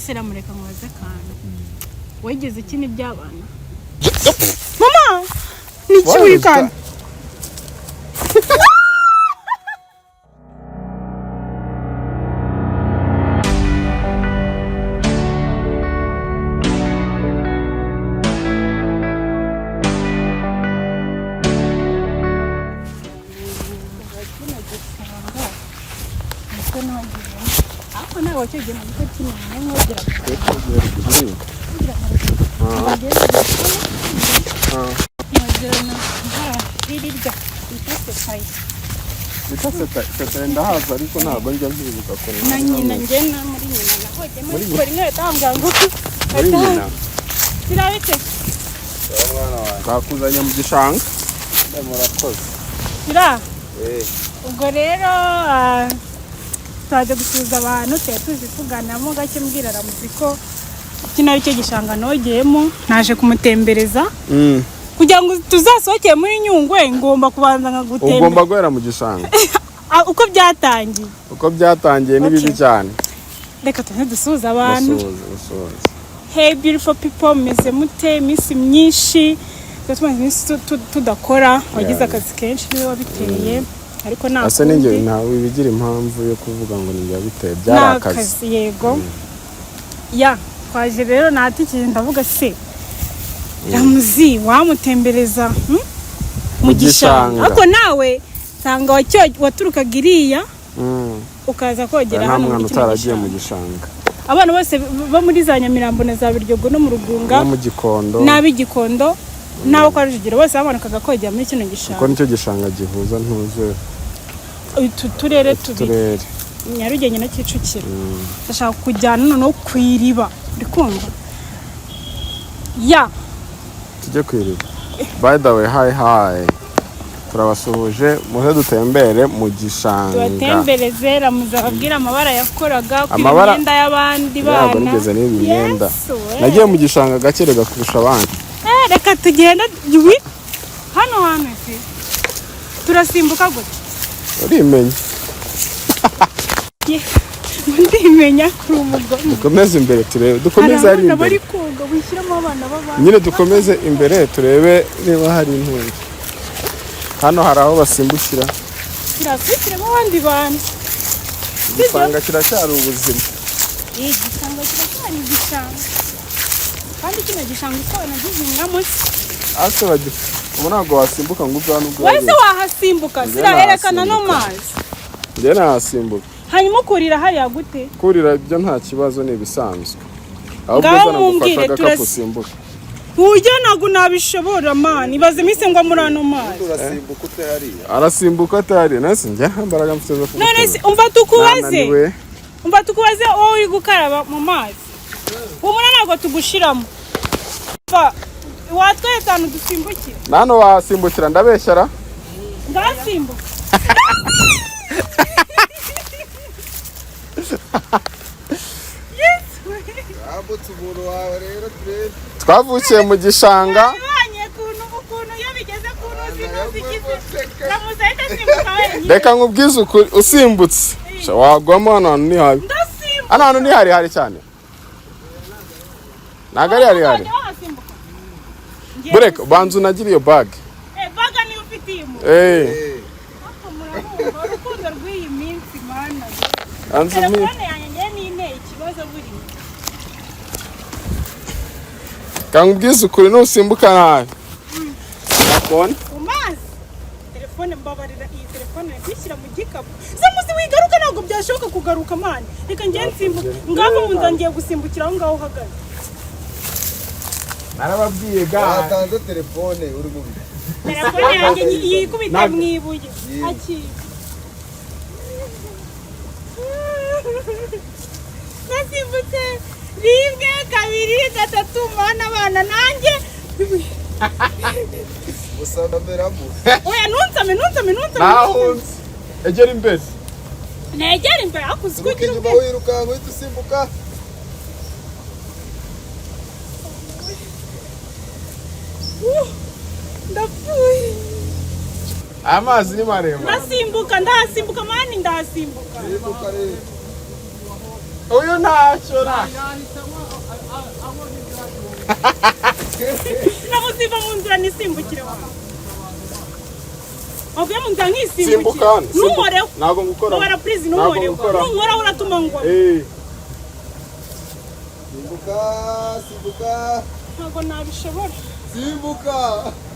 Sera mureka mubaze kandi. Wigeze iki ni by'abana? Mama! Niki wikana? Wakegera mu kiti n'umwogera. Bitase ndahaza ariko ntabwo njya mbibuka ko na nyina nge na muri nyina nahoje muri mwe tambwa ngo muri nyina kirabite mwana wawe bakuzanya mu gishanga murakoze kira ubwo rero twaje gusuza abantu tuzi tuganamo gake mbwira ramuziko kino ari cyo gishanga nogeyemo naje kumutembereza kugira ngo tuzasohokeye muri Nyungwe ngomba kubanza nkagutembera ugomba guhera mu gishanga uko byatangiye ni bibi cyane reka dusuza abantu hey beautiful people meze mute misi myinshi tudakora wagize akazi kenshi niwe wabiteye ariko nta ase ninge nawe bigira impamvu yo kuvuga ngo ninge biteye byarakazi yego ya kwaje rero natikiye ndavuga se Ramuzi wamutembereza mu gishanga ariko nawe sanga waturuka giriya ukaza kogera hano mu gishanga mu gishanga abana bose bo muri za Nyamirambo na za Biryogo no mu Rugunga no mu Gikondo n'ab'Igikondo nabo kwa Rujugiro bose babonaga kogera muri kino gishanga kuko nicyo gishanga gihuza ntuze turere tubiri Nyarugenge na Kicukiro ndashaka kujyana no kwiriba uri kumva ya tujye kwiriba by the way hi turabasuhuje muze dutembere mu gishanga tutembereze Ramuzababwira amabara yakoraga ku myenda y'abandi bana ntabwo nigeze n'imyenda nagiye mu gishanga gakerega kurusha abandi reka tugenda hano se turasimbuka gute urimenya ndimenya kuri umugo dukomeze imbere turebe dukomeze ari imbere bari koga wishyiramo abana b'abana nyine dukomeze imbere turebe niba hari intunzi hano hari aho basimbukira kirasukiramo abandi bantu igishanga kiracyari ubuzima igishanga kiracyari igishanga kandi kino gishanga ukabona gihingamo ase ubu ntabwo wasimbuka ngo ubwa n'ubwo wese wahasimbuka siraherekana no mazi njye nahasimbuka hanyuma kurira hariya gute kurira ibyo nta kibazo ni ibisanzwe ngaho mumbwire turasimbuka ujya ntabwo nabishobora mani ibaze iminsi ngo muri ano mazi urasimbuka utahariya arasimbuka atahariya nasi njya mbaraga mfite zo kugutora none se umva tukubaze wowe uri gukaraba mu mazi umuna ntabwo tugushiramo watwaye cyane dusimbukira nano wasimbukira ndabeshyara ndasimbuka twavukiye mu gishanga reka nkubwize ukuri usimbutse wagwamo hano hantu ni habi hano hantu ni hari cyane ntabwo ari hari bureka banza unagire iyo bage baga niyo ufitiye urukundo rw'iyi minsi mana telefone yanjye ni ikibazo buri kangubwize ukuri nusimbuka nabi nakone umazi telefone mbabarira iyi telefone yakwishyira mu gikapu zamuzi wigaruka ntabwo byashoboka kugaruka mani reka njye nsimbuka ngabo munza ngiye gusimbukira aho ngaho uhagaze narababwiye watanze telefone uri mu bihe telefone yanjye yikubita mu ibuye akiri nasimbutse rimwe kabiri gatatu mana abana nanjye usameramo oya ntunsame nahunze egera imbere negera imbere akuzi kugira inyuma wirukanka uhita usimbuka ndapfuye amazi ni maremare ndasimbuka mani ndasimbuka uyu ntacyo namuziva mu nzira nisimbukire wawe avuye mu nzira nkisimbukire simbukane numuhoreho ntabwo ngukora wara please numuhoreho numuhoreho uratuma ngo simbuka ntabwo nabishobora simbuka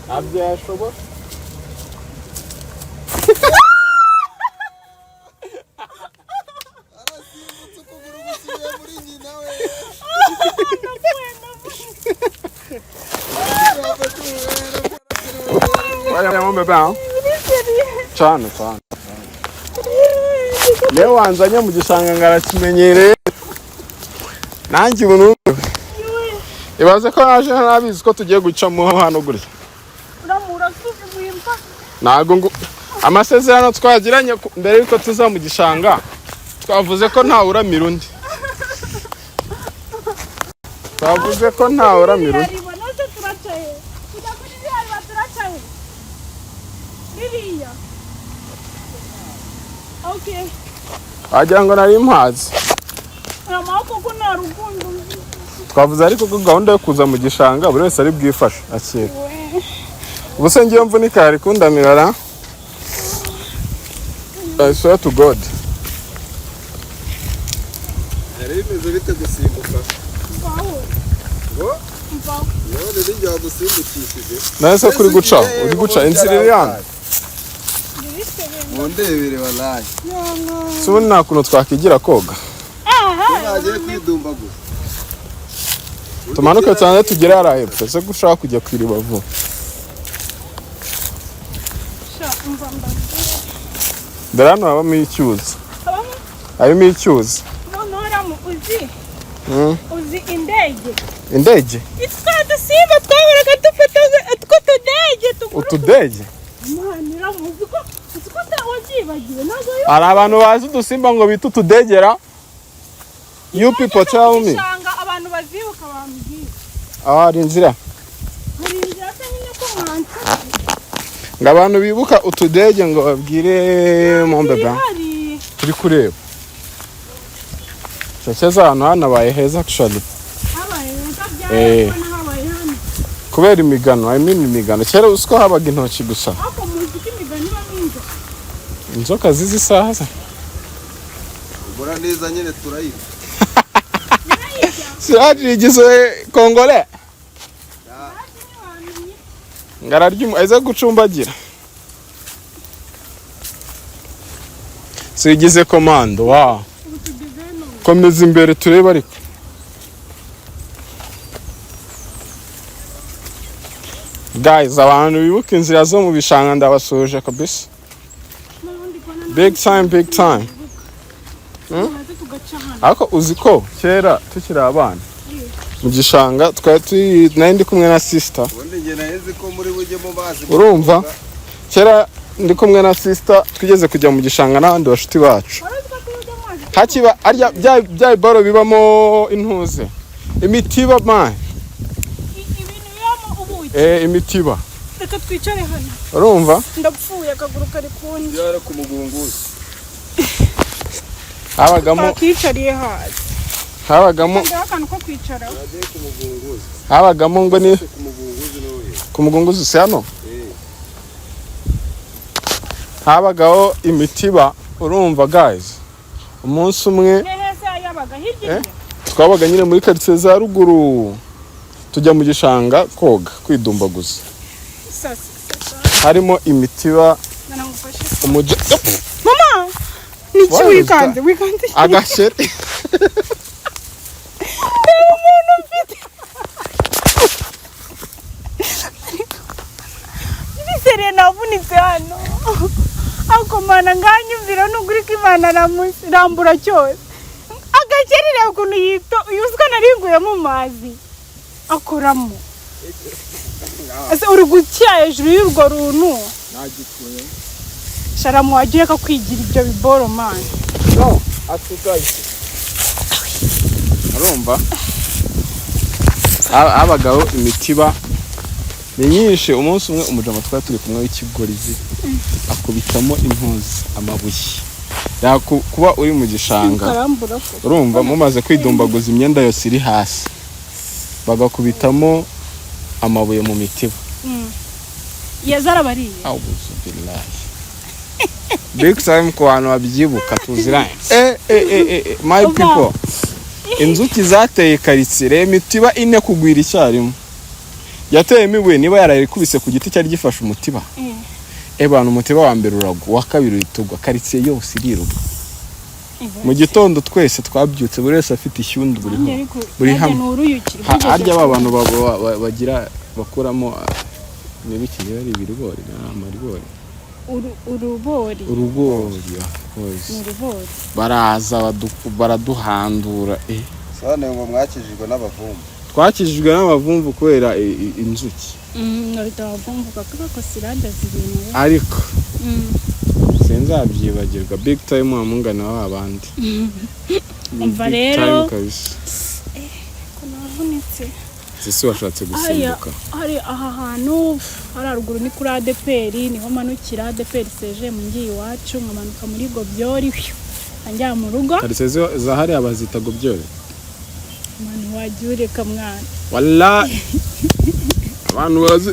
ntabyo yashobora arasimbutse ukuguru gusubiye muri nyina we waya mu bebe cyane yewe wanzanye mu gishanga ngarakimenyereye nanjye ubu n'ubu ibaze ko naje ntabizi ko tugiye gucamo hano gutya uramura tuzimwimba ntabwo ngo amasezerano twagiranye mbere yuko tuza mu gishanga twavuze ko ntawuramira undi twavuze ko ntawuramira undi okay wagira ngo nari mpazi amako ko nta rukundo twavuze ariko ko gahunda yo kuza mu gishanga buri wese ari bwifashe akira ubu se ngiyo mvunika yari kundamira ra I swear to God yari bimeze bite gusimbuka ngo none ninjye wagusimbukishije nahise kuri guca inzira iri hano mundebere wallahi si ubundi nta kuntu twakigira koga nagiye kwidumbaguza tumanuke cyane tugere hariya hepfo ese ko ushaka kujya ku iriba vuba dore hano habamo icyuzi harimo icyuzi uzi indege indege dusimba twaburaga dufata utudege hari abantu bazi udusimba ngo bita utudegera you people tell me abantu bazibuka bambwira hari inzira se nyine ko mwanca ngo abantu bibuka utudege ngo babwire mu mbeba turi kureba cyaceza ahantu hanabaye heza actually kubera imigano imigano kera usiko habaga intoki gusa inzoka zizi isaha se ubura neza nyine turayira siraje igizwe kongole ngararya aiza gucumbagira sigize komando wa komeza imbere tureba ariko guys abantu bibuka inzira zo mu bishanga ndabasuje kabisa big time ariko uzi ko kera tukiri abana mu gishanga twari nari ndi kumwe na sister ubundi njye naheze ko muri bujye mu mazi urumva kera ndi kumwe na sister twigeze kujya mu gishanga n'abandi bashuti bacu hakiba arya bya baro bibamo intuze imitiba man ibintu bibamo ubuki imitiba reka twicare hano urumva ndapfuye akaguru kari kundi byara ku mugunguzi habagamo twicariye hasi habagamo akantu ko kwicara yagiye ku mugunguzi habagamo ngo ni ku mugunguzi noye ku mugunguzi se hano habagaho imitiba urumva guys umunsi umwe hehese yabaga hirya twabaga nyine muri quartier za ruguru tujya mu gishanga koga kwidumbaguza harimo imitiba umuja mama niki wikanze agashere umuntu mfite ni seriye navunitse hano ako mana nganyumvira nuguri ko Imana rambura cyose agakerere ukuntu yito yuzwa naringuye mu mazi akoramo ese uri gutya hejuru y'urwo runtu nagikuye sharamu wagiye ka kwigira ibyo biboro man no atugaye arumva abagabo imitiba ni nyinshi umunsi umwe umujama twari turi kumwe w'ikigorizi akubitamo impuzi amabuye kuba uri mu gishanga urumva mumaze kwidumbaguza imyenda yose iri hasi bagakubitamo amabuye mu mitiba yazarabariye big time ku bantu babyibuka tuziranye my people inzuki zateye karitsiye imitiba ine kugwira icyarimwe yateyemo ibuye niba yarayikubise ku giti cyari gifashe umutiba abantu umutiba wa mbere uragwa wa kabiri uritugwa karitsiye yose iriruka mu gitondo twese twabyutse buri wese afite ishyundi buri hamwe harya abantu bagira bakuramo n'ibiki ari ibiribori n'amaribori urubori baraza baraduhandura sane ngo mwakijijwe n'abavumvu twakijijwe n'abavumvu kubera inzuki norita abavumvu kakako siranda zibintu ariko sinzabyibagirwa big time amungana w'abandi umva rero ko navunitse sisi washatse gusimbuka hari aha hantu hararuguru ni kuri ADPR niho manukira ADPR seje mu ngiyi wacu nkamanuka muri Gobyori anjya mu rugo hari seze zahari abazita Gobyori mwana wajure kamwana wallahi abantu bazi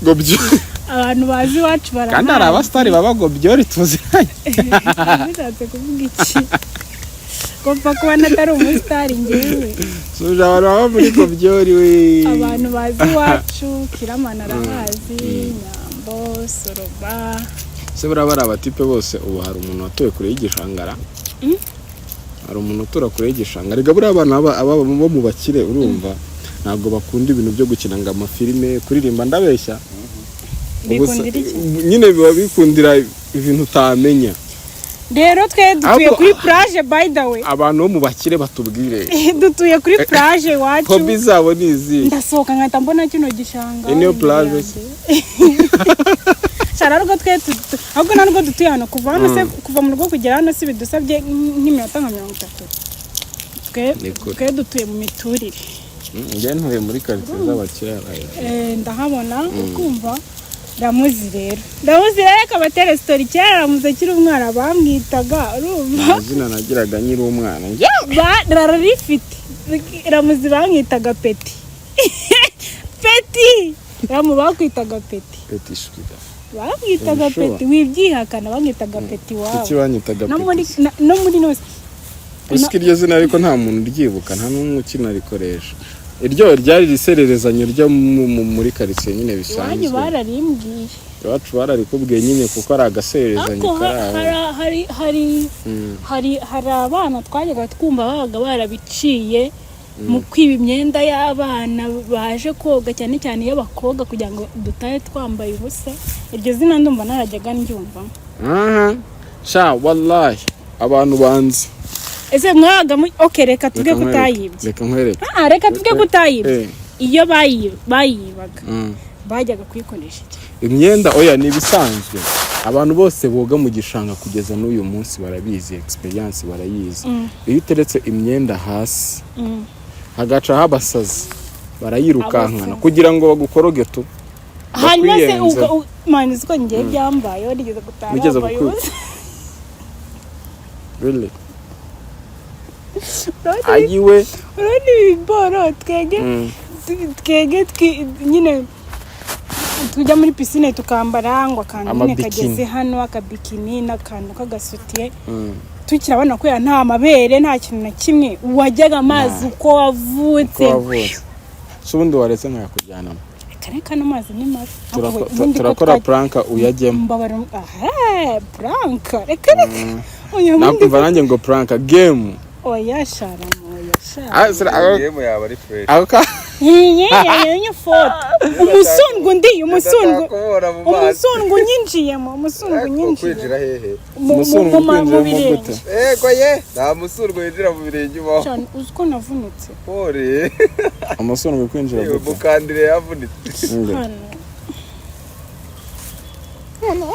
Gobyori abantu bazi wacu barana kandi ari abastari baba Gobyori tuziranye bishatse kuvuga iki Kompa kuba natari umusitari ngewe suja abantu baba muri Gobyori we abantu bazi wacu Kiramana arabazi Nyambo Soroba se barabara abatipe bose ubu hari umuntu watoye kure y'igishangara hari umuntu utura kure y'igishangara gabura abana aba bo mu bakire urumva ntabwo bakunda ibintu byo gukina ngo amafilime kuririmba ndabeshya nyine biba bikundira ibintu utamenya rero twe dutuye kuri plage by the way abantu bo mu bakire batubwire dutuye kuri plage wacu hobby zabo nizi ndasohoka nkata mbona kino gishanga niyo plage Sharargo twe ahubwo narwo dutuye hano kuva hano se kuva mu rugo kugera hano si bidusabye nk'iminota nka 30 twe dutuye mu miturire nge ntuye muri quartier z'abakire ndahabona ukumva ndamuzi rero kabatere story cyera ramuze kiri umwana bamwitaga urumva izina nagiraga nyiri umwana rarifite ramuzi bamwitaga Peti ramu bakwitaga Peti shukida bamwitaga Peti wibyihakana bamwitaga Peti wawe iki banyitaga Peti no muri nose usikirye zina ariko nta muntu ryibuka nta n'umwe ukinarikoresha iryo ryari risererezanye ryo muri quartier nyine bisanzwe wanyu bararimbwiye wacu bararikubwiye nyine kuko ari agasererezanye hari abana twajyaga twumva babaga barabiciye mu kwiba imyenda y'abana baje koga cyane cyane y'abakobwa kugira ngo dutahe twambaye ubusa iryo zina ndumva narajyaga ndyumva sha wallahi abantu banzi ese mwaga okay reka tuge kutayibye reka nkwereke reka tuge kutayibye iyo bayibaga bajyaga kwikoresha imyenda oya ni bisanzwe abantu bose boga mu gishanga kugeza n'uyu munsi barabizi experience barayizi iyo uteretse imyenda hasi hagaca habasazi barayirukankana kugira ngo bagukoroge tu hanyuma se manzi ko ngiye byambaye warigeze gutara really ayiwe urani boro twege nyine tujya muri piscine tukambara ngo akantu kageze hano akabikini n'akantu kagasutiye tukirabona ko nta mabere nta kintu na kimwe wajyaga amazi uko wavutse subundi waretse nkakujyana reka n'amazi ni mabi turakora pranka uyajyemo pranka reka nakumva nanjye ngo pranka game oya shara game yaba ari fresh yenye foto umusungu nyinjiyemo kwinjira hehe mu birenge ko ye nta musungu yinjira mu birenge ubaho cyane uziko navunitse pore umusungu kwinjira mukandire yavunitse hano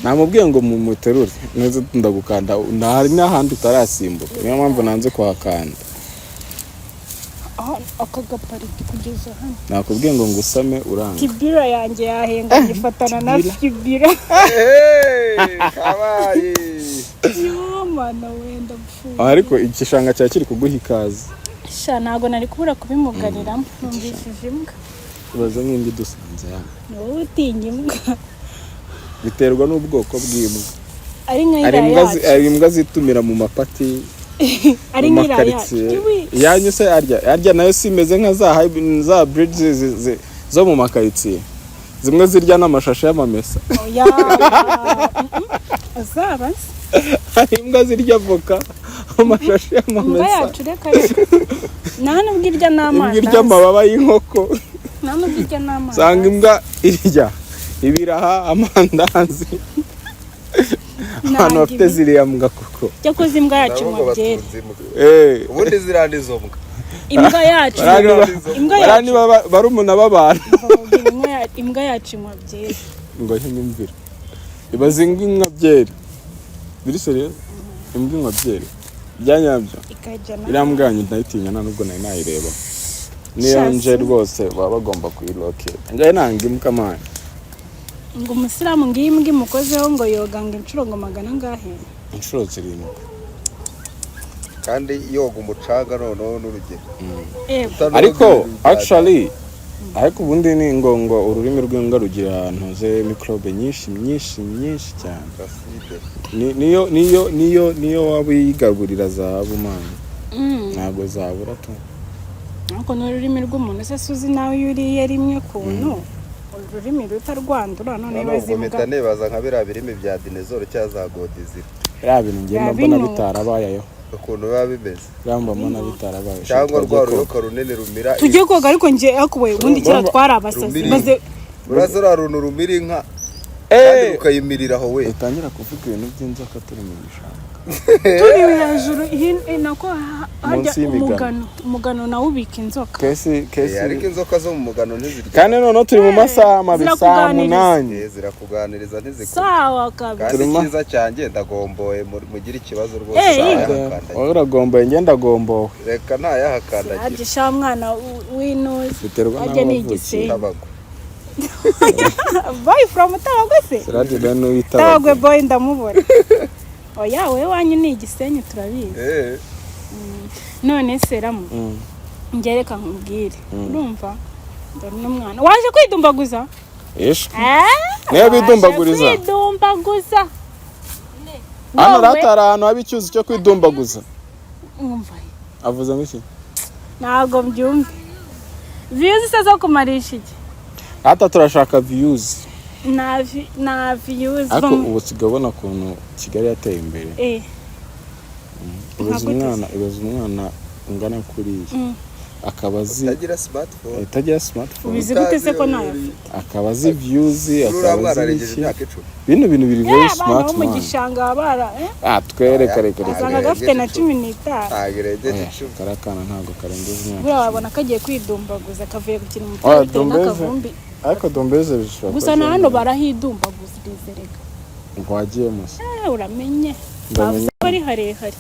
namubwiye ngo muterure neza ndagukanda ntari n'ahandi utarasimbuka niyo mpamvu nanze kuhakanda akagapariki kugeza hano nakubwiye ngo ngusame uranga kibira yanjye yahenga gifatana na kibira kabaye Mana wenda mfuye. Ariko igishanga cya kiri kuguha ikaze. Sha ntago nari kubura kubimugariramo. Numvishije imbwa. Ibaze nk'indi dusanze hano. Wowe utinya imbwa. Biterwa n'ubwoko bw'imbwa. Ari nk'ira yacu. Ari imbwa zitumira mu mapati. Ari nk'ira yacu. Yanyu se arya nayo simeze nka za bridges zo mu makaritsiye. Zimwe zirya n'amashashi y'amamesa. Oya. Azaba. Imbwa zirya avoka. Amashashi y'amamesa. Imbwa yacu reka. Nta nubwo irya n'amazi. Irya amababa y'inkoko. Nta nubwo irya n'amazi. Sanga imbwa irya ibiraha amandazi. Hano afite ziriya mbwa koko. Cyakoze imbwa yacu mu byera. Ubundi zirandi zo mbwa. Imbwa yacu. Imbwa yacu. Bari umuntu ababana. Imbwa yacu mu byera. Ngo nyumvira. Ibaze inka byera. Biri serious? Imbwa byera. Byanyabyo. Irambwanye ndayitinya nubwo nayi nayireba. Niyo nje rwose baba bagomba kuyilokera. Ngaye nanga imbwa mane. Ngo umusiramu ngimbwe mukozeho ngo yoganga inshuro ngo magana ngahe? Inshuro 7. Kandi yoga umucanga noneho n'urugero. Ariko actually ariko ubundi ni ngo ururimi rw'imbwa rugira ntuze microbe nyinshi cyane. Niyo waba yigaburira zahabu mana. Ntago zabura tu. Ariko n'ururimi rw'umuntu se suzi nawe yuriye rimwe kuntu. Ururimi rutarwandura none bazivuga. Nebaza nka bira birimi bya dinezoro cyaza godizira. Bintu ngenda mbona bitarabayeyo. Ukuntu biba bimeze. Ramba mbona bitarabaye. Cyangwa rwa ruyoka runini rumira. Tujye koga ariko nje akuwe ubundi cyara twara abasazi. Maze urazora runtu rumira inka. Kandi ukayimiriraho we. Utangira kuvuga ibintu by'inzoka turi mu bishanga. Turi hejuru nako hajya umugano nawe ubika inzoka. Kesi ariko inzoka zo mu mugano ntizirya. Kandi none turi mu masaha mabisa 8. Zirakuganiriza ntizikora. Sawa kabisa. Kandi cyiza cyanjye ndagomboye mugira ikibazo rwose. Uragomboye ngenda gombowe. Reka nta yahakandagiye. Agisha mwana w'intuzi. Ajya n'igise. Boy from Tabagwe. Sirade dano yita. Tabagwe boy ndamubona. Oya we wanyu ni igisenyi turabizi. None seramu. Ngereka nkubwire. Urumva? Ndari n'umwana. Waje kwidumbaguza? Yesh. Niyo bidumbaguriza. Kwidumbaguza. Hano ratara hano abicyuzi cyo kwidumbaguza. Umva. Avuze ngiki? Ntago mbyumve. Views zo kumarisha iki? Hata turashaka views. Na views. Ako ubu sigabona kuntu Kigali yateye imbere. Ibaze umwana ungana kuri akabazi tagira smartphone. Bizi gute se ko nayo? Akabazi views akabazi bintu biri very smart. Mu gishanga bara twereka asanga gafite na 15. Karakana ntago karengeje imyaka. Bura wabona kagiye kwidumbaguza kavuye gukina umupira n'akavumbi. Ariko dombeze bishobora. Gusa na hano barahidumbaguza rizereka. Ngwagiye musa. Uramenye. Bavuze ko ari harehare.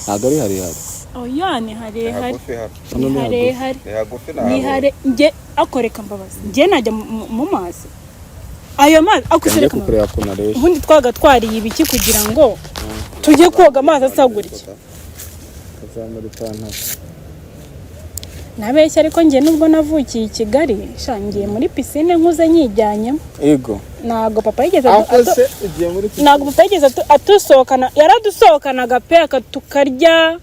Ntago ari harehare. Oya ni harehare. Ni harehare. Ni hare nge akoreka mbabazi. Nge najya mu mazi. Ayo mazi akusereka. Ubundi twaga twariye ibiki kugira ngo tujye koga amazi asagurike. Azamuri pantaro. Nabeshya ariko nge nubwo navukiye i Kigali shangiye muri piscine nkuze nyijyanye. Yego. Nago papa yigeze Nago papa yigeze atusohokana yaradusohokanaga pe akatukarya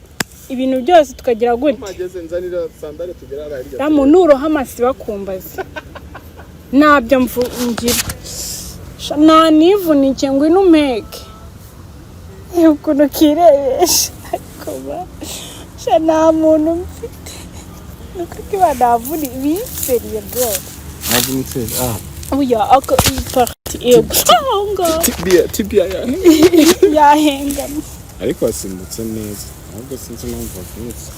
ibintu byose tukagira gute. Mageze nzanira sandale tugera ararya. Ramunuro hamasi bakumbaze. Nabyo mvungira. Na nivunike ngo inumeke. Yuko kirebesha. Kuba. Shana muntu mfite. Nuko badavuni biseriye bro. Nagumutse Oya ako party ego. Tibia yahenga. Ariko asimbutse neza. Ahubwo sinzi impamvu afunitse.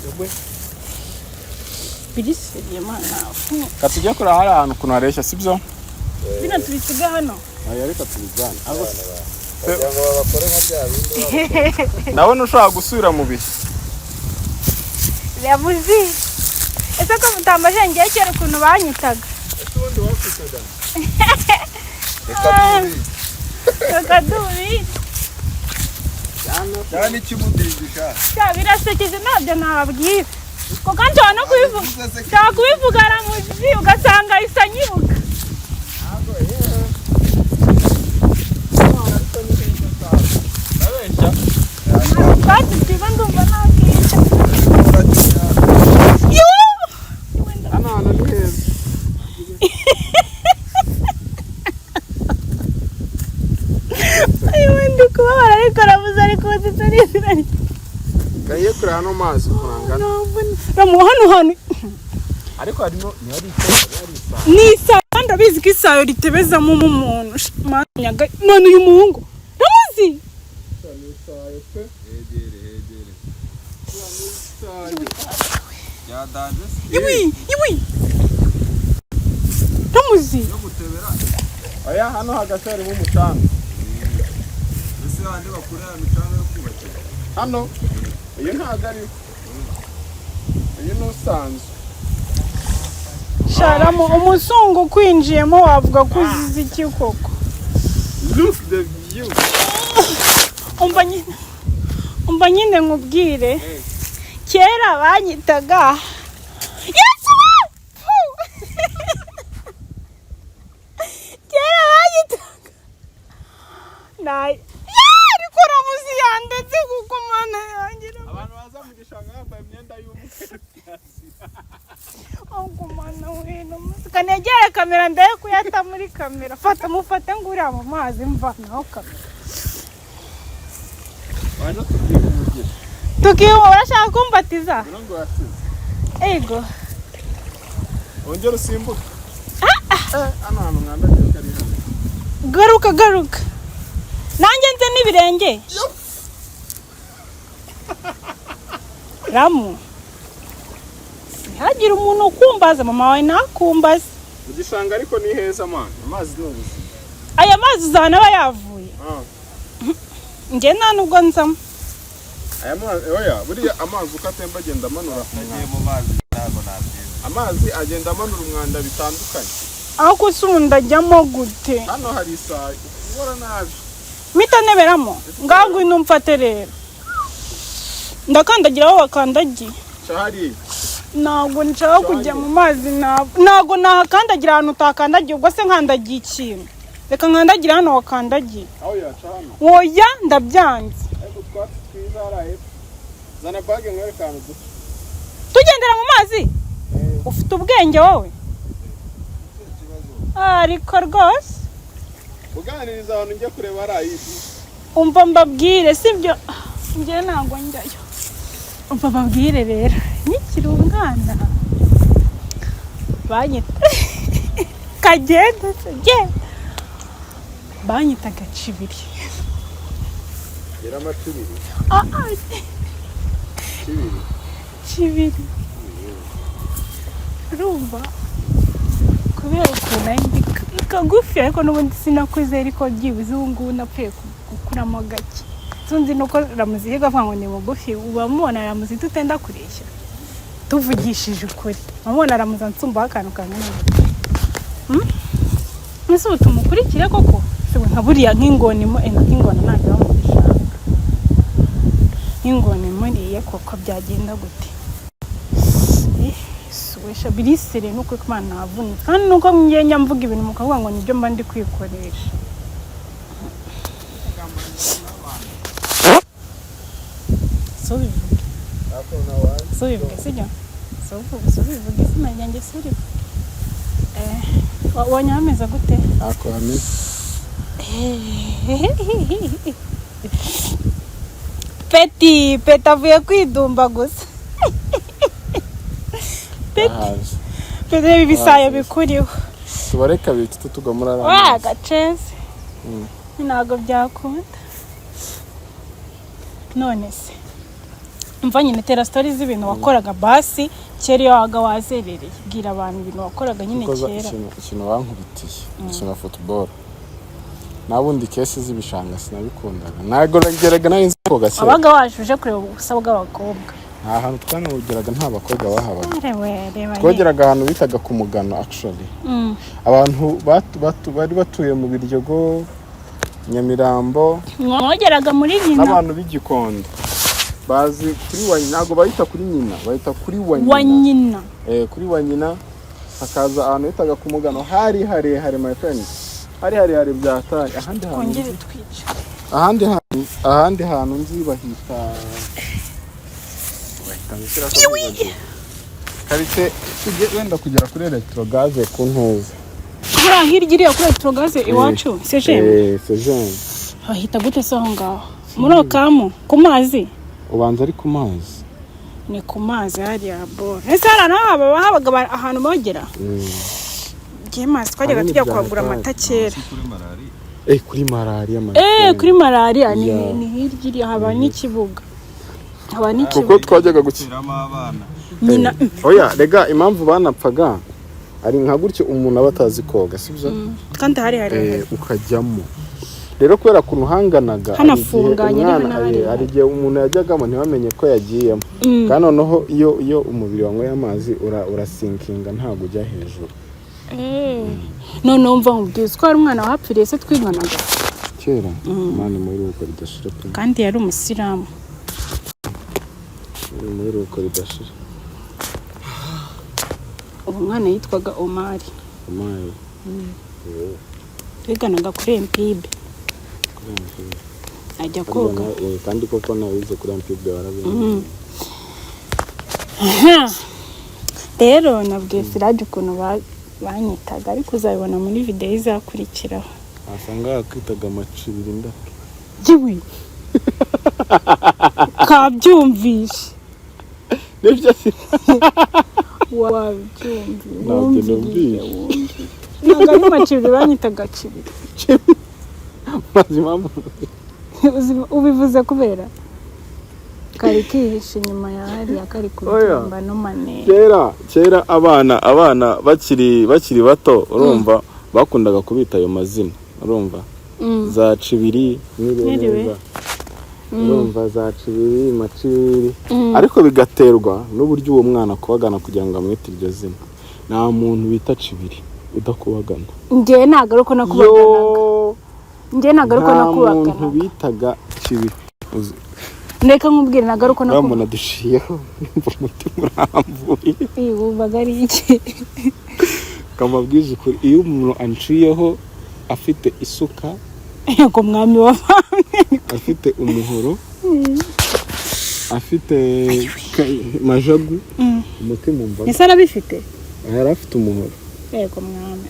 Yobwe. Biriseriye mana. Katujya kuri ahantu kuno areshya sibyo? Bino tubisiga hano. Aya ariko tubijyana. Abo cyangwa babakore nka bya bindi. Ndabona ushaka gusubira mu bihe. Yavuzi. Ese ko mutamaje ngiye cyera kuntu banyitaga. Ubundi wakwitaga. Reka Kakaduri. cyane ikimudindisha birasekeje nabyo nababwira ko kandi wana kubivuga cyakubivuga aramuzi ugasanga isa nyibuka kandi tiba ndumva nakica hano ni heza ndi kubabara ariko arabuze ariko zitari ziranye gaye kuri hano mazi kurangana ramu hano ariko harimo ni isayo kandi abizi ko isayo ritebezamo umuntu manyaga none uyu muhungu ramuzi iwi ramuzi oya hano hagati harimo umucanga ese handi bakurera imicanga yo kubakira hano uyu ntabwo ari uyu ni usanzwe sharamo umusungu kwinjiyemo wavuga ko uzize iki koko look the view umva nyine nkubwire kera banyitaga Yesu kera banyitaga ariko ramuzi yandetse kuko mana yanjye abantu baza mu gishanga bambaye imyenda y'umweru mana wino kanegere kamera ndaye kuyata muri kamera mufate ngurira mu mazi mvanaho kamera waje tukivugira urashaka kumbatiza ngo yasize ego ongera usimbuka hano hantu mwandagiye kari hano garuka nanjye nze n'ibirenge ramu hagira umuntu ukumbaza mama wawe nakumbaza mu gishanga ariko ni heza man amazi ni ubuzima aya mazi uzana aba yavuye njye nta nubwo nzamo aya mazi oya buriya amazi uko atemba agenda amanura nagiye mu mazi ntabwo nabyiza amazi agenda amanura umwanda bitandukanye aho kusunda ajyamo gute hano hari isayi ubora nabi mpita neberamo ngaho ino mfate rero ndakandagira aho wakandagiye shahari ntabwo nshaka kujya mu mazi ntabwo nahakandagira ahantu utakandagiye ubwo se nkandagiye ikintu reka nkandagira hano wakandagiye aho yaca hano woya ndabyanze ariko twatsi twiza haraye zana bage nkwereka ahantu dusa tugendera mu mazi ufite ubwenge wowe ariko rwose uganiriza abantu njya kureba haraye umva mbabwire sibyo njye ntabwo njyayo umva mbabwire rero n'ikirungana banyita kagenda banyita gacibiri gira amacibiri kibiri urumva kubera ukuntu ari kagufi ariko n'ubundi sinakuze ariko byibuze ubu ngubu napfuye gukuramo gake tunzi nuko ramuzi yiga avuga ngo ni mugufi ubamubona ramuzi tutenda kureshya tuvugishije ukuri amubona ramuza nsumbaho akantu kangana ese ubu tumukurikire koko nka buriya nk'ingoni nk'ingona ntabwo iba mu gishanga nk'ingoni muriye koko byagenda gute suwesha birisire nuko Imana navunitse kandi nuko ngenya mvuga ibintu mukavuga ngo nibyo mba ndi kwikoresha subivuge sijya subivuge izina ryanjye surivuge wanyameza gute ako hameze peti avuye kwidumba gusa peti ibisayo bikuriho tubare kabiri tutugwa muri wa gaceze ntabwo byakunda none se mva nyine tera stories z'ibintu wakoraga basi kera iyo waga wazerereye bwira abantu ibintu wakoraga nyine kera ikintu bankubitiye ikintu football nabundi kese z'ibishanga sinabikundaga ntago nageraga nari nzi ko gake abaga wajuje kureba ubusa bw'abakobwa nta hantu twanogeraga nta bakobwa bahabaga reba twogeraga ahantu bitaga ku Mugano actually abantu bari batuye mu Biryogo Nyamirambo mwogeraga muri nyina n'abantu b'Igikondo bazi kuri wa ntago bahita kuri nyina bahita kuri wa nyina kuri wa nyina hakaza ahantu hitaga ku Mugano hari harehare my friend hari byataye ahandi hantu nzi bahita karite tujye wenda kugera kuri electrogaze ku ntuza hariya hirya iriya kuri electrogaze iwacu sejeme hahita gute se aho ngaho muri Okamu ku mazi ubanza ari ku mazi ni ku mazi hariya bora ese habaga ahantu bogera ngiye mazi twajyaga tujya kwagura amata kera kuri malaria kuri malaria ni hirya iriya haba n'ikibuga kuko twajyaga gukiramo abana oya rega impamvu banapfaga ari nka gutyo umuntu aba atazi koga sibyo kandi hari ukajyamo rero kubera kuntu hanganaga hanafunganye hari igihe umuntu yajyagamo ntibamenye ko yagiyemo kandi noneho iyo umubiri wanyweye amazi urasinkinga ntabwo ujya hejuru none umva nkubwiza ko hari umwana wapfiriye se twinganaga kera mwana muri ruko ridashira kandi yari umusiramu muri ruko ridashira umwana yitwaga Omari twiganaga kuri Empibe ajya koga kandi koko nawize kuri Empibe warabiye rero nabwiye Siraje ukuntu banyitaga ariko uzabibona muri video izakurikiraho asanga akwitaga amacibiri ndaka jiwi kabyumvishe nibyo wabyumvishe ntabwo ari macibiri banyitaga cibiri mazima ubivuze kubera kari kihishe inyuma ya hariya kari kubyumba no manera kera abana bakiri bato urumva bakundaga kubita ayo mazina urumva za cibiri n'ireza urumva za cibiri macibiri ariko bigaterwa n'uburyo uwo mwana kubagana kugira ngo amwite iryo zina nta muntu bita cibiri udakubagana njye nagaruko nakubaganaga nta muntu bitaga cibiri ndeka nkubwire nagaruko nakubagana bamuna dushiyeho umutima urambuye wumvaga ari iki kamabwije ukuri iyo umuntu anciyeho afite isuka yego mwami w'abami afite umuhoro afite majagu umutima umva ese arabifite yari afite umuhoro yego mwami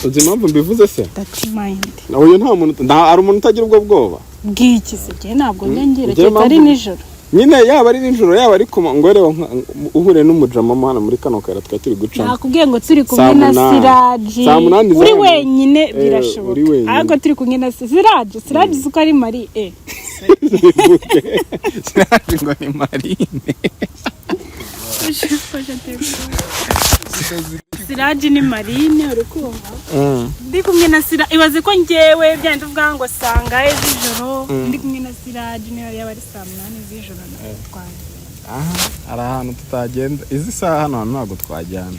uzi impamvu mbivuze se that mind uyu hari umuntu utagira ubwo bwoba bw'iki se je ntabwo ngira cyane ari nijoro nyine yaba ari nijoro yaba ari ngo rero uhure n'umujama hano muri kano kara twatiri gucana nakubwiye ngo turi kumwe na Siraje uri wenyine birashoboka ariko turi kumwe na Siraje suko ari Marie Siraje ngo ni Marine Siraje ni Marine uri kumva ndi kumwe na Siraje ibaze ko ngewe byandi uvuga ngo sanga ijoro ndi kumwe na Siraje niyo yaba ari 8 z'ijoro na twaje ari ahantu tutagenda izi saha hano ntabwo twajyana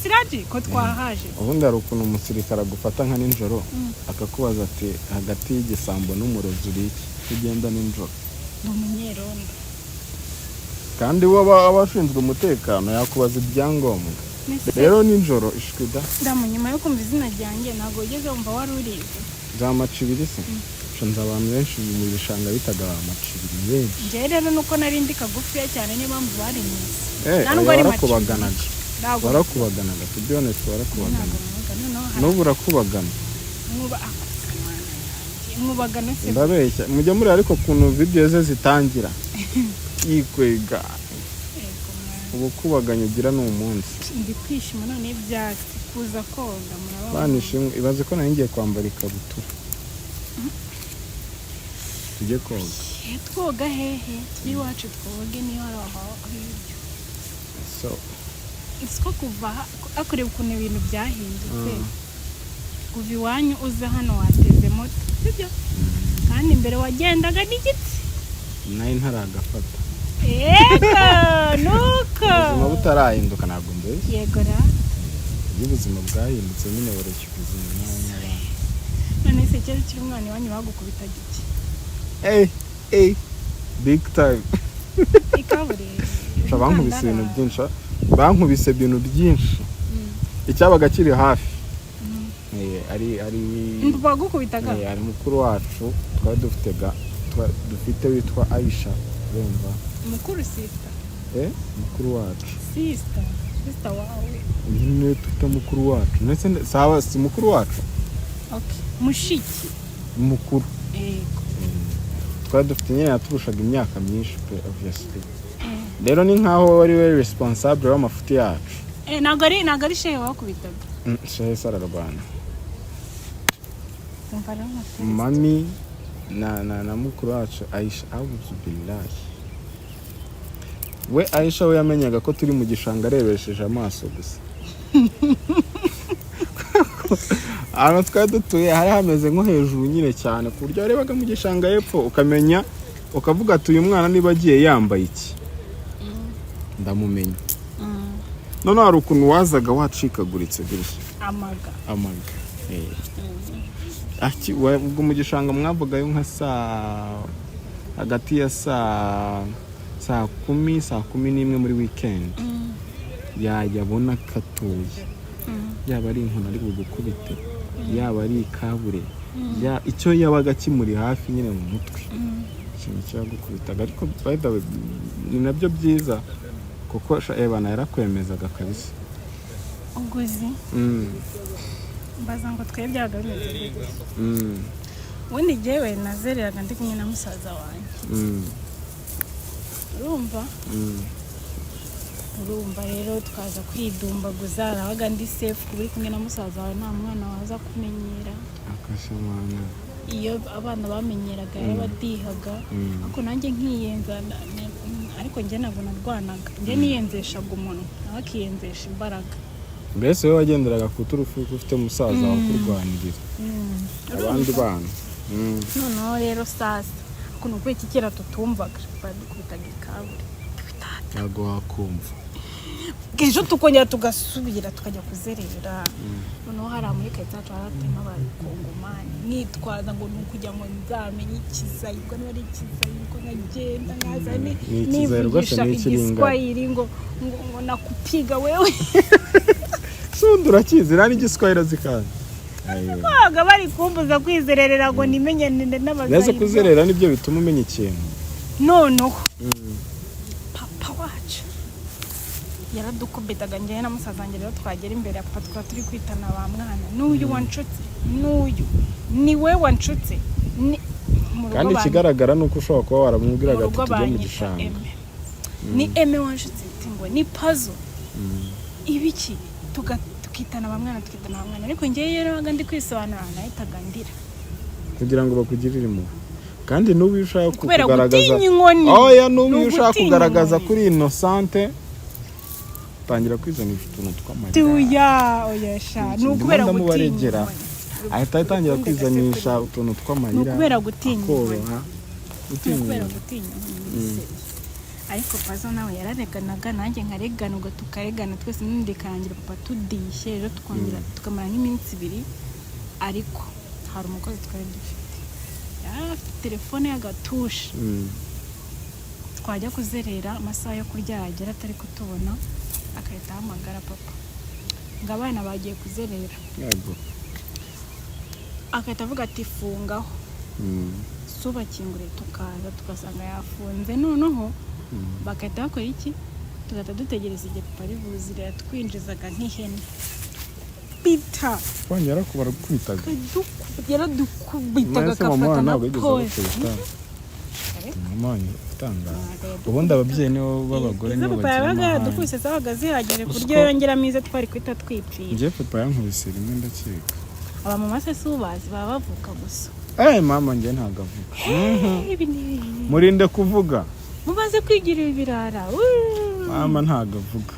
Siraje ko twahaje ubundi hari ukuntu umusirikare agufata nka ninjoro akakubaza ati hagati y'igisambo n'umurozi uri kugenda ninjoro n'umunyerondo kandi waba abashinzwe umutekano yakubaza ibyangombwa rero ninjoro ishwida ndamu nyuma yo kumva izina ryanjye ntabwo ugeze wumva wari urize za macibiri se nshonza abantu benshi mu bishanga bitaga macibiri benshi nje rero nuko nari ndi kagufiya cyane niba mvu bari nyizi ntabwo ari macibiri barakubaganaga to be honest barakubagana n'ubu urakubagana nkubagana se ndabeshya mujya muri ariko kuntu video ze zitangira yikwega ubu kubaganya ugira n'umunsi ndi kwishima none ibyatsi kuza koga murabona banishimwe ibaze ko nari ngiye kwambara ikabutura tujye koga twoga hehe iwacu twoge niyo aho hirya so isiko kuva akureba ukuntu ibintu byahindutse kuva iwanyu uza hano wateze moto sibyo kandi imbere wagendaga n'igiti nayo ntaragafata yego nuko ubuzima butarahinduka ntabwo mbese yego ra iyo ubuzima bwahindutse nyine bareke ubuzima nawe n'abandi none se kera ukiri umwana iwanyu bagukubita giki big time ikaburimbo bankubise ibintu byinshi icyabaga kiri hafi ari bagukubitaga ari mukuru wacu twari dufite witwa Aisha urumva mukuru sister mukuru wacu sister wawe nyine tuta mukuru wacu ndetse sawa si mukuru wacu mushiki mukuru twari dufite nyine yaturushaga imyaka myinshi pe obviously rero ni nkaho wari we responsable w'amafuti yacu ntago ari shehe wakubitaga shehe sararwana mami na mukuru wacu Aisha billahi we Aisha we yamenyaga ko turi mu gishanga arebesheje amaso gusa aho twari dutuye hari hameze nko hejuru nyine cyane ku buryo warebaga mu gishanga y'epfo ukamenya ukavuga ati uyu mwana niba agiye yambaye iki ndamumenya none hari ukuntu wazaga wacikaguritse gutya amaga ubwo mu gishanga mwavugayo nka hagati ya saa 10 muri weekend yabona katuye yaba ari inkuna ari bugukubite yaba ari ikabure icyo yabaga kimuri hafi nyine mu mutwe ikintu cyagukubitaga ariko by the way ni nabyo byiza kuko ebana yarakwemezaga kabisa uguzi mbaza ngo twebyaga bimeze ubundi jyewe nazereraga ndi kumwe na musaza wanjye urumva rero twaza kwidumbaguza arabaga ndi safe kuba kumwe na musaza wawe nta mwana waza kumenyera akashamana iyo abana bamenyeraga yarabadihaga ariko nanjye nkiyenza ariko njye ntabwo narwanaga njye niyenzeshaga umuntu nawe akiyenzesha imbaraga mbese wowe wagenderaga ku turufu ufite musaza wawe kurwanirira abandi bana noneho rero sasa ukuntu kuri iki kera tutumvaga badukubitaga ikabure ntabwo wakumva ejo tukongera tugasubira tukajya kuzerera noneho hari muri kayita yacu haratema abakongomani nitwaza ngo ni ukujya ngo nzamenye ikizayirwa niba ari ikizayirwa nkagenda nkaza nivugisha igiswahili ngo nakupiga wewe sundi urakizi nta n'igiswahili azikanda ntabwo bari kumbuza kwizererera ngo nimenye n'abazayirwa neza kuzerera nibyo bituma umenya ikintu noneho papa wacu yaradukubitaga njyewe na musaza wanjye rero twagera imbere ya papa twaba turi kwitana ba mwana n'uyu wanshutse n'uyu ni we wanshutse kandi ikigaragara ni uko ushobora kuba waramubwiraga ati tujye mu gishanga ni eme wanshutse ngo ni pazo ibiki tukitana ba mwana ariko njyewe rero ndi kwisobanura nahitaga ndira kugira ngo bakugirire impuhwe kandi n'ubu ushaka kugaragaza n'ubu ushaka kugaragaza kuri innocente tangira kwizanisha utuntu tw'amarira ni ukubera gutinya ahita atangira kwizanisha utuntu tw'amarira ni ukubera gutinya ariko pazo nawe yarareganaga nanjye nkaregana ubwo tukaregana twese n'undi karangira papa tudishye rero tukongera tukamara nk'iminsi 2 ariko hari umukozi twari dufite afite telefone y'agatushe twajya kuzerera amasaha yo kurya yagera atari kutubona akahita ahamagara papa ngo abana bagiye kuzerera akahita avuga ati fungaho subakingure tukaza tugasanga yafunze noneho bakahita bakora iki tugahita dutegereza igihe papa ari buzire yatwinjizaga nk'ihene bita twongera kubara gukubitaga yaradukubitaga agafata na pose mama utanga ubundi ababyeyi nibo b'abagore nibo bagira papa yaradukubise zabaga zihagije kuryo yongeramo ize twari kwita twipfira njye papa yankubise rimwe ndakeka aba mama se subazi baba bavuka gusa mama njye ntago avuga murinde kuvuga mubaze kwigirira ibirara mama ntago avuga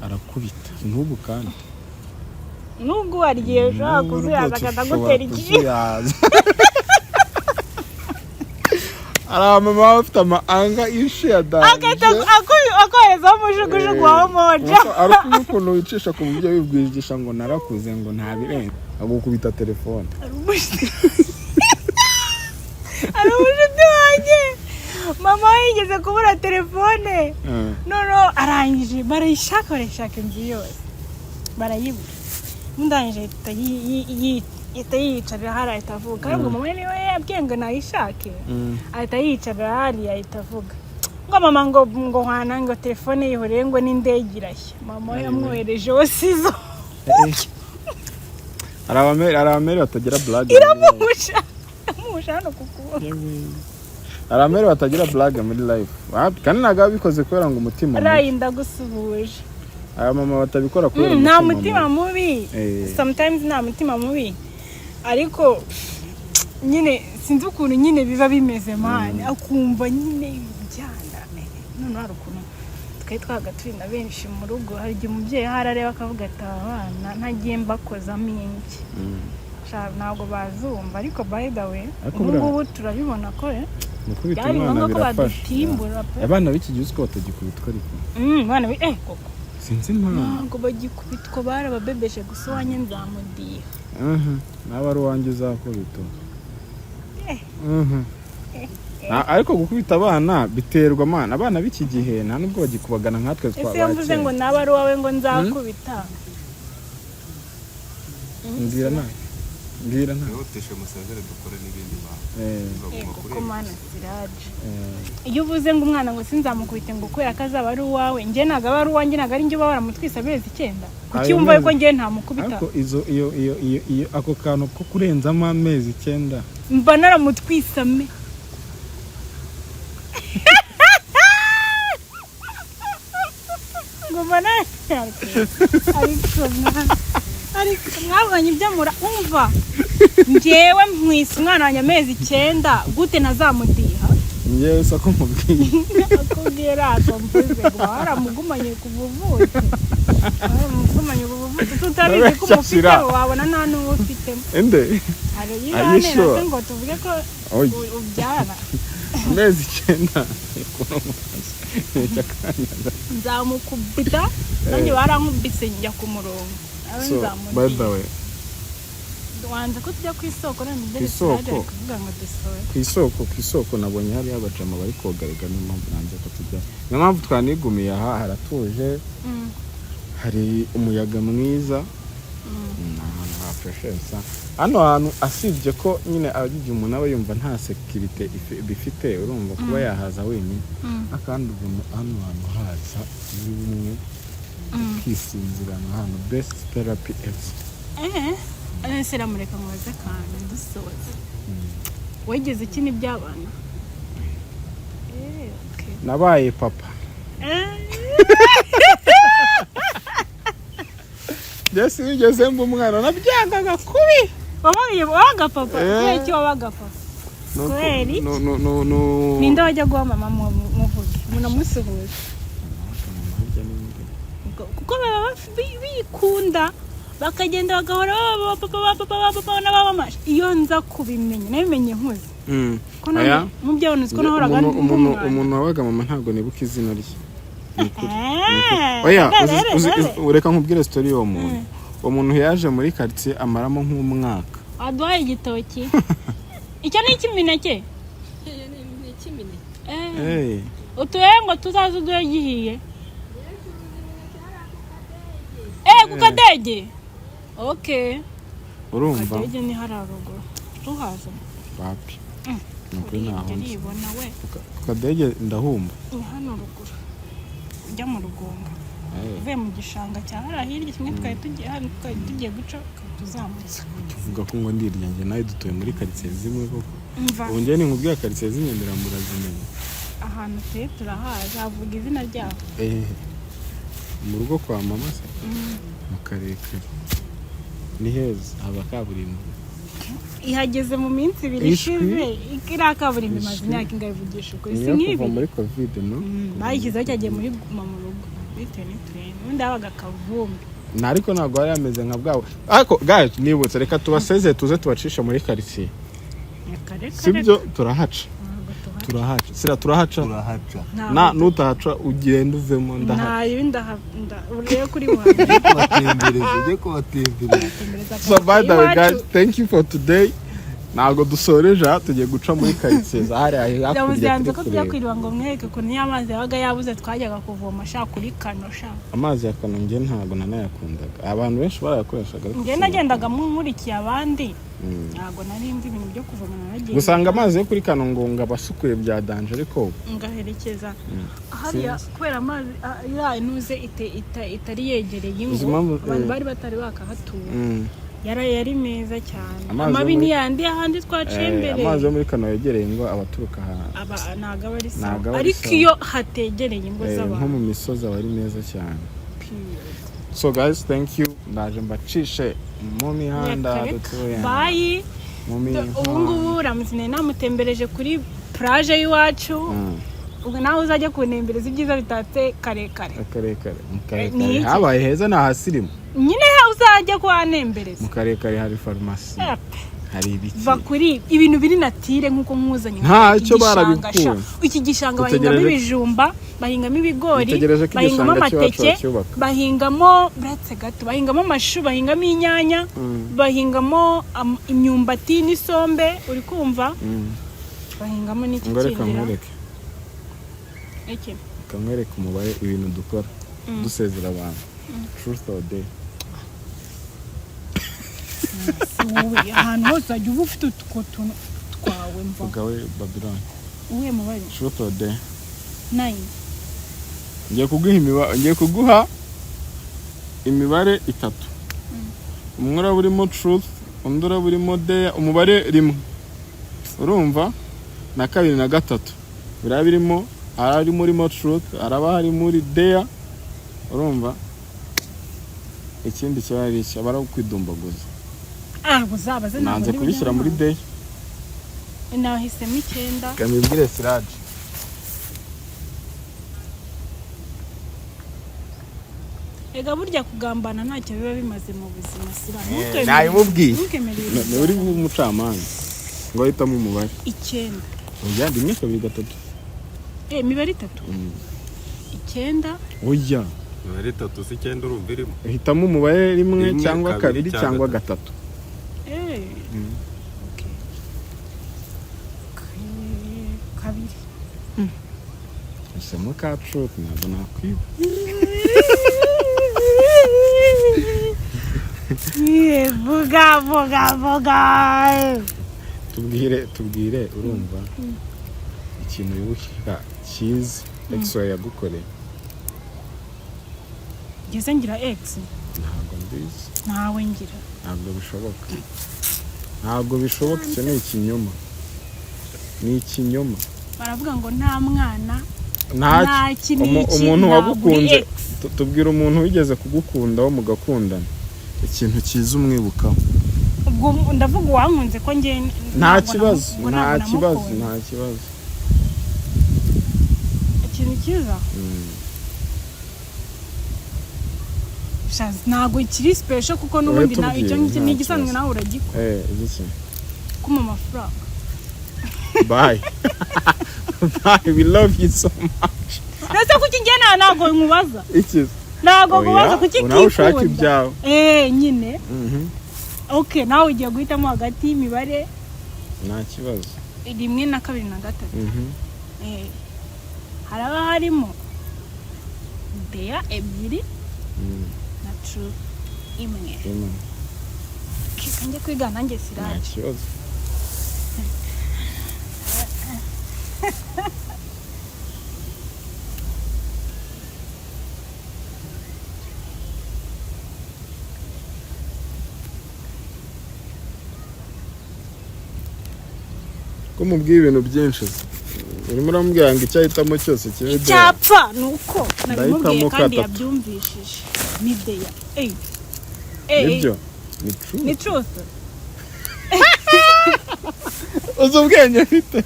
arakubita ntubu kandi nubwo warigiye ushaka kuzuyaza akatagutera ikibi ara mama afite amaanga ishe yadanje akohereza umujugujugu wawe moja ariko ukuntu wicisha ku buryo wibwigisha ngo narakuze ngo ntabirenze agukubita telefone ari umushuti wanjye mama yigeze kubura telefone none arangije barayishaka inzu yose barayibura ndangije ahita yiyicarira hariya ahita avuga ahubwo mama niwe yabwiye ngo nayishake ahita yiyicarira hariya ahita avuga ngo mama ngo hwana ngo telefone yihoreye ngo n'indege irashya mama yamwohereje wosizo arabamere batagira blague iramuhusha hano kukuba arabamere batagira blague muri life kandi ntabwo babikoze kubera ngo umutima arayinda gusuhuje aya mama batabikora kubera nta mutima mubi sometimes nta mutima mubi ariko nyine sinzi ukuntu nyine biba bimeze mani akumva nyine ibyana none hari ukuntu twari twagaturinda benshi mu rugo hari igihe umubyeyi harareba akavuga ati abana ntagiye mbakozamo ingi ntabwo bazumva ariko by the way ubu turabibona ko mukubita umwana birafasha abana b'iki gihe uko batagikubitwa ariko abana koko sinzi impamvu ntabwo bagikubitwa barababebeshe gusa uwanjye nzamudiha nawe ari uwanjye uzakubita ariko gukubita abana biterwa abana b'iki gihe nta nubwo bagikubagana nkatwe twabakira ese mvuze ngo nawe ari uwawe ngo nzakubita mbwira nawe yoteshe musazere dukore n'ibindi kuko mana siraje iyo uvuze ngo umwana ngo sinzamukubite ngo kubera ko azaba ari uwawe njye ntabwo aba ari uwanjye ntabwo ari njye uba waramutwise amezi 9 kuki wumva yuko njye ntamukubita ariko iyo ako kantu ko kurenzamo amezi 9 mba naramutwise ame ngo mba ariko mwabonye ibyo umva njyewe mwise umwana wanjye amezi 9 gute ntazamudiha njyewe se ko mubwiye akubwira atomvuze ngo waramugumanye kuvuvutse tutabizi ko umufite wabona nta n'uwo ufitemo ende hari yirane ngo tuvuge ko ubyara amezi 9 nzamukubita nanjye barankubise njya ku murongo by the way wanze ko tujya ku isoko ku isoko nabonye hari abajama bari kogarega n'impamvu nanze ko tujya niyo mpamvu twanigumiye aha haratuje hari umuyaga mwiza n'ahantu hafreshensa hano hantu asibye ko nyine abagiye umuntu aba yumva nta security bifite urumva kuba yahaza wenyine akandi ubuntu hano hantu haza bimwe kisinzirana hano best therapy ever sera mureka mubaze kandi dusoze wegeze ikini by'abana nabaye papa Jesse wigeze mba umwana nabyangaga kubi wabaga papa kweki wabaga papa kweli ninde wajya guha mama muvuge munamusuhuza kuko baba bikunda bakagenda bagahora papa n'abamama iyo nza kubimenya nabimenye nkuze ko none mu byabonetse ko nahoraga umuntu wabaga mama ntabwo nibuka izina rye oya ureka nkubwire story yo umuntu yaje muri quartier amaramo nk'umwaka aduhaye igitoki icyo ni ikimineke ni ikimineke utuye ngo tuzaze uduhe gihiye ku kadege okay urumva kadege ni hararugo tuhaza papi nuko naho ndibona we kadege ndahumba hano ruguru ujya mu rugomba uvuye mu gishanga cya harahirya kimwe twari tugiye guca tuzamutse tuvuga ko ngo ndirya njye nawe dutuye muri quartier zimwe koko ubu njye ni nkubwiye quartier z'inyendera murazimenya ahantu tuye turahaza avuga izina ryaho mu rugo kwa mama se mu karere ni heza haba kaburimbo ihageze mu minsi 2 ishize ikira kaburimbo imaze imyaka ingabivugisha ukuri si nkibi kuva muri covid no bayigizeho cyagiye muri guma mu rugo bitewe n'uturere ubundi habaga kavumbi ariko ntabwo yari ameze nka bwawe ariko guys nibutse reka tubaseze tuze tubacisha muri quartier sibyo turahaca turahaca sira turahaca turahaca nutahaca ugenda uvemo nayo ureye kuri wanjye batembereze kubatembereza. So by the way guys, thank you for today. Ntago dusoreje tugiye guca muri quartier zahari yavuze ko tujyakwiriwa ngo mwereke ko niyo amazi yabaga yabuze twajyaga kuvoma shaka kuri kano shaka amazi ya kano nge ntago nanayakundaga abantu benshi barayakoreshaga nge nagendaga nkurikiye abandi ntago nari nzi ibintu byo kuvoma naragiye gusanga amazi yo kuri kano ngo ngabasukuye bya danger ariko ngaherekeza hariya kubera amazi ya inuze itari yegereye ingo abantu bari batari bakahatura yari meza cyane amabi ni yandi ahandi twaciye imbere amazi yo muri kano yegereye ingo abaturuka ntago aba ari sawa ariko iyo hategereye ingo z'abantu nko mu misozi aba ari meza cyane. So guys, thank you. Ndaje mbacishe mu mihanda dutuye bye ubu ngubu ramuzine namutembereje kuri plage y'iwacu ubwo nawe uzajya kunembereza ibyiza bitatse karekare habaye heza na hasirimu nyine uzajya kuhanembereza mu karekare hari farumasi hari ibiki va kuri ibintu biri natire nkuko nkuzanye ntacyo barabikura iki gishanga bahingamo ibijumba bahingamo ibigori bahingamo amateke bahingamo bratse gato bahingamo amashu bahingamo inyanya bahingamo imyumbati n'isombe uri kumva bahingamo n'ikikindira kamwereka umubare ibintu dukora dusezera abantu truth or day ahantu hose ajya uba ufite utwo tuntu twawe mva ugawe Babylon uwe mubare truth or day 9 ngiye kuguha imibare 3 umwe uraburimo truth undi uraburimo day umubare rimwe urumva na 2 na 3 birabirimo ari muri truth araba hari muri day urumva ikindi cyari cyabara kwidumbaguza buzabaze nanze kubishyira muri day nahisemo 9 kamibwire Siraje ega burya kugambana ntacyo biba bimaze mu buzima Siraje nayo mubwiye uri umucamanza ngo ahitamo umubare 9 oya 1 2 3 imibare 3 9 oya imibare 3 si 9 urumva irimo hitamo umubare 1 cyangwa 2 cyangwa 3 kabiri usemo ka truth ntabwo nakwiba vuga tubwire urumva ikintu wibuka cyiza exo yagukoreye ngeze ngira ex ntabwo mbizi nawe ngira ntabwo bishoboka icyo ni ikinyoma baravuga ngo nta mwana nta umuntu wagukunze tubwira umuntu wigeze kugukunda wo mugakundana ikintu cyiza umwibukaho ubwo ndavuga uwankunze ko nge nta kibazo ikintu cyiza ntabwo kiri special kuko n'ubundi icyo ni igisanzwe nawe uragikora igiki kuma amafaranga bye we love you so much nase kuki nge ntabwo nkubaza ikiza ntabwo nkubaza kuki kikunda nawe ushaka ibyawe nyine okay nawe ugiye guhitamo hagati y'imibare nta kibazo 1 na 2 na 3 haraba harimo Dea 2 na truth 1 kanje kwiga nanjye Siraje nta kibazo ko mubwiye ibintu byinshi urimo uramubwira ngo icyahitamo cyose kibe icyapfa nuko nabimubwiye kandi yabyumvishije ni Dea nibyo ni truth uzi ubwenge mfite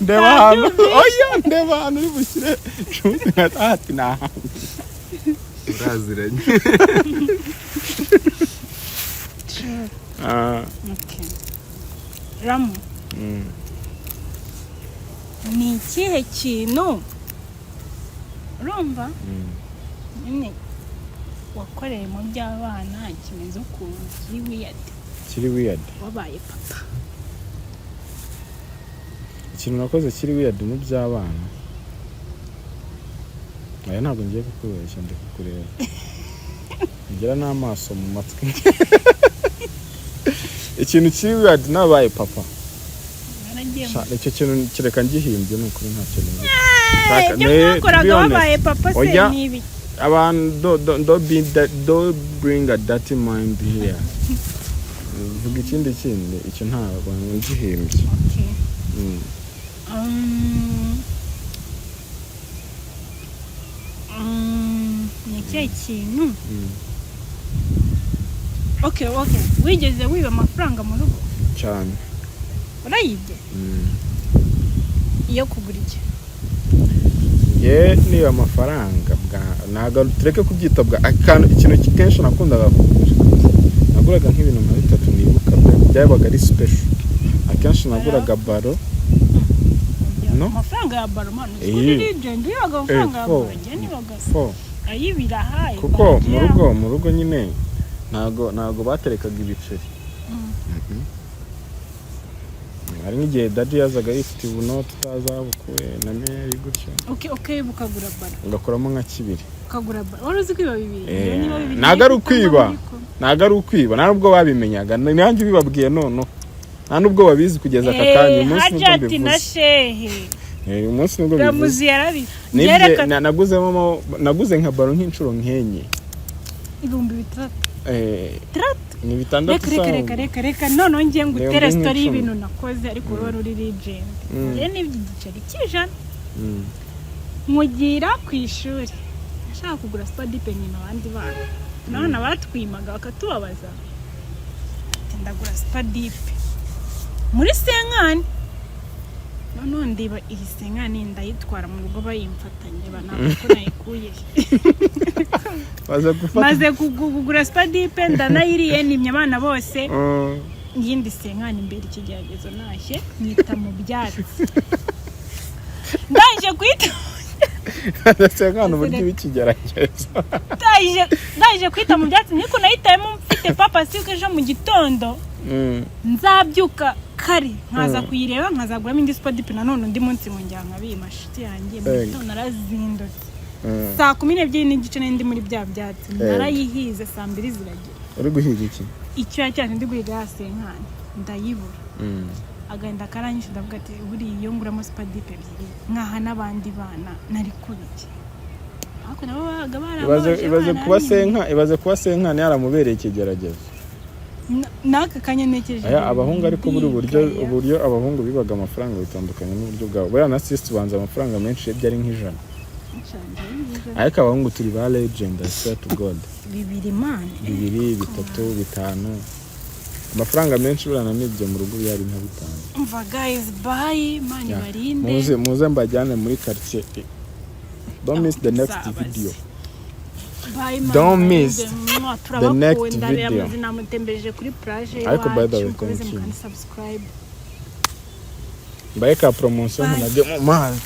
ndeba ahantu uri bushyire truth ati ni ahantu uraziranye okay Ramu ni ikihe kintu urumva nyine wakoreye mu by'abana kimeze ukuntu kiri weird wabaye papa? ikintu nakoze kiri weird mu by'abana aya ntabwo ngiye kukubeshya ndi kukureba ngira n'amaso mu matwi ikintu kiri weird nabaye papa icyo kintu kireka ngihimbye n'ukuri nta kintu ibyo mwakoraga wabaye papa se nibi abantu don't bring a dirty mind here vuga ikindi icyo ntabwo ngihimbye. ni ikihe kintu okay wigeze wiba amafaranga mu rugo cyane? urayibye iyo kugura iki? niba amafaranga ntabwo tureke kubyita ikintu kenshi nakundaga kugura, naguraga nk'ibintu nka 3 nibuka byabaga ari special. Akenshi naguraga baro amafaranga ya baro mano kuri legend yaga amafaranga ya baro geni baga ayibira haye kuko mu rugo nyine ntago baterekaga ibiceri. hari n'igihe daddy yazaga yifite ubuno tutazabukuye na meri gutyo. Okay bukagura baro ugakoramo nka kibiri ukagura baro wari uzi kwiba bibiri ntago ari ukwiba nta nubwo babimenyaga nanjye bibabwiye none nta nubwo babizi kugeza aka kanya umunsi nubwo mbivuze na shehe umunsi nubwo bivuze yarabi naguze nka baro nk'inshuro nkenye 3,000 ni bitandatu reka none ngiye ngutere story y'ibintu nakoze ariko wari uri legend njye n'iby'igiceri cy'ijana mugira ku ishuri nashaka kugura spadipe nyina abandi bana none abatwimaga bakatubabaza ndagura spadipe muri senkani none ndiba iyi senkani ndayitwara mu rugo bayimfatanye banako nayikuye maze kugura spadipe ndanayiriye nimye abana bose yindi senkani imbere ikigeragezo nashye nyita mu byatsi ndaje kwita senkani uburyo bikigeragezo ndaje kwita mu byatsi niko nahitayemo mfite papa siko ejo mu gitondo nzabyuka kare nkaza kuyireba nkazaguramo indi spadipe nanone undi munsi mu njya nkabima shiti yanjye mu gitondo narazindutse saa 12 n'igice n'indi muri bya byatsi narayihize saa 2 ziragira. uri guhiga iki? icyo yacyane ndi guhiga ya senkani ndayibura agenda karanyisha ndavuga ati buri iyo nguramo spadipe ebyiri nkaha n'abandi bana nari kubiki ako nabo baga ibaze kuba senkani yaramubereye ikigeragezo naka kanyenekeje abahungu ariko buri uburyo abahungu bibaga amafaranga bitandukanye n'uburyo bwabo baya na sister banza amafaranga menshi byari nk'ijana ariko abahungu turi ba legend I swear to God 2 man 2 3 5 amafaranga menshi burana n'ibyo mu rugo byari nka 5 umva guys bye mani barinde muze mbajyane muri quartier. Don't miss the next video. Don't miss the next video. Namutembereje kuri plage ariko by the way subscribe mbaye ka promotion nabyo mu mazi